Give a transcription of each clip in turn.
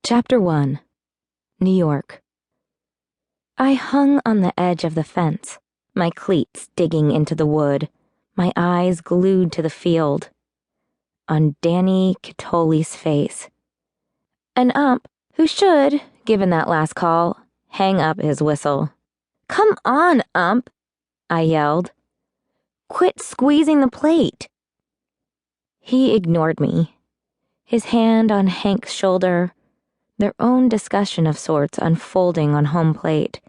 Chapter 1. New York. I hung on the edge of the fence, my cleats digging into the wood, my eyes glued to the field. On Danny Catoli's face. An ump who should, given that last call, hang up his whistle. "Come on, ump," I yelled. "Quit squeezing the plate." He ignored me, his hand on Hank's shoulder, their own discussion of sorts unfolding on home plate.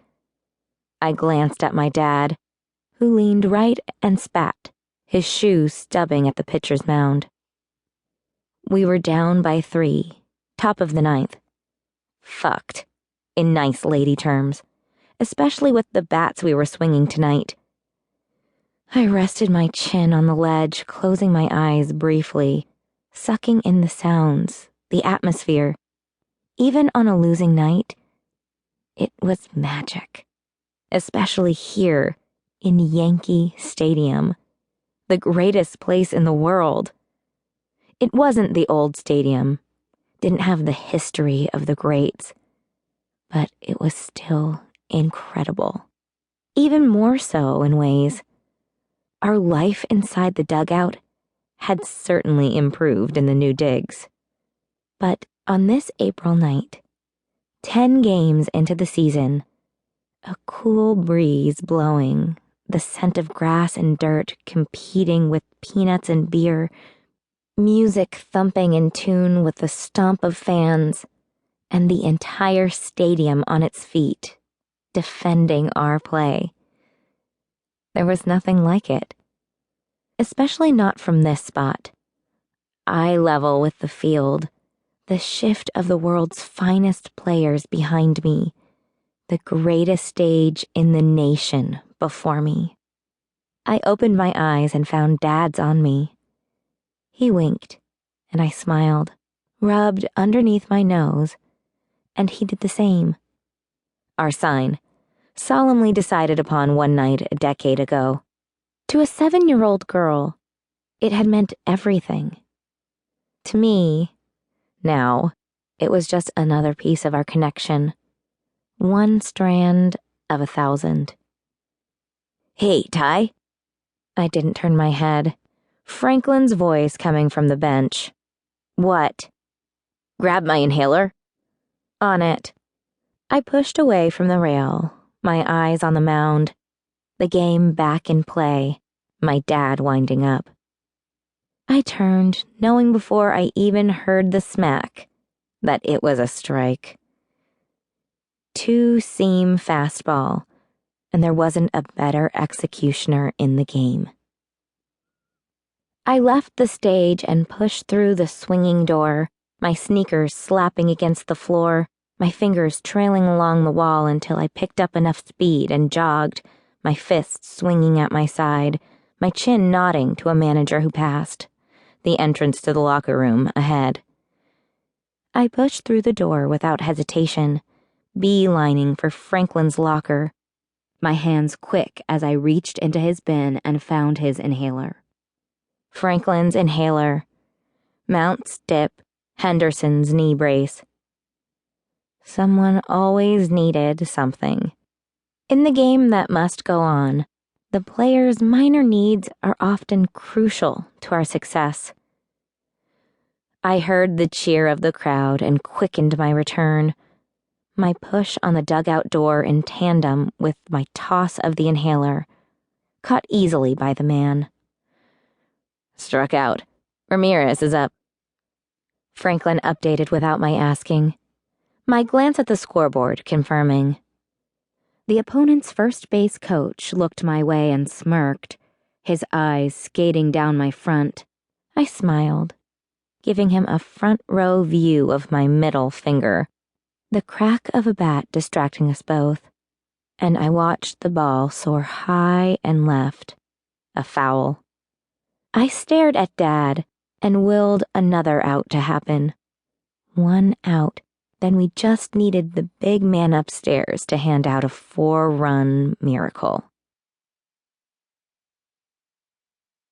I glanced at my dad, who leaned right and spat, his shoe stubbing at the pitcher's mound. We were down by 3, top of the 9th. Fucked, in nice lady terms, especially with the bats we were swinging tonight. I rested my chin on the ledge, closing my eyes briefly, sucking in the sounds, the atmosphere. Even on a losing night, it was magic, especially here in Yankee Stadium, the greatest place in the world. It wasn't the old stadium, didn't have the history of the greats, but it was still incredible. Even more so in ways. Our life inside the dugout had certainly improved in the new digs. But on this April night, 10 games into the season, a cool breeze blowing, the scent of grass and dirt competing with peanuts and beer, music thumping in tune with the stomp of fans, and the entire stadium on its feet, defending our play. There was nothing like it, especially not from this spot. Eye level with the field, the shift of the world's finest players behind me, the greatest stage in the nation before me. I opened my eyes and found Dad's on me. He winked, and I smiled, rubbed underneath my nose, and he did the same. Our sign, solemnly decided upon one night a decade ago. To a 7-year-old girl, it had meant everything. To me, now, it was just another piece of our connection. One strand of 1,000. "Hey, Ty." I didn't turn my head. Franklin's voice coming from the bench. "What?" "Grab my inhaler." On it. I pushed away from the rail, my eyes on the mound, the game back in play, my dad winding up. I turned, knowing before I even heard the smack that it was a strike. 2-seam fastball, and there wasn't a better executioner in the game. I left the stage and pushed through the swinging door, my sneakers slapping against the floor, my fingers trailing along the wall until I picked up enough speed and jogged, my fists swinging at my side, my chin nodding to a manager who passed, the entrance to the locker room ahead. I pushed through the door without hesitation, beelining for Franklin's locker, my hands quick as I reached into his bin and found his inhaler. Franklin's inhaler, Mount's dip, Henderson's knee brace. Someone always needed something. In the game that must go on, the player's minor needs are often crucial to our success. I heard the cheer of the crowd and quickened my return, my push on the dugout door in tandem with my toss of the inhaler, caught easily by the man. "Struck out. Ramirez is up." Franklin updated without my asking, my glance at the scoreboard confirming. The opponent's first base coach looked my way and smirked, his eyes skating down my front. I smiled, giving him a front row view of my middle finger, the crack of a bat distracting us both, and I watched the ball soar high and left, a foul. I stared at Dad and willed another out to happen. One out, then we just needed the big man upstairs to hand out a 4-run miracle.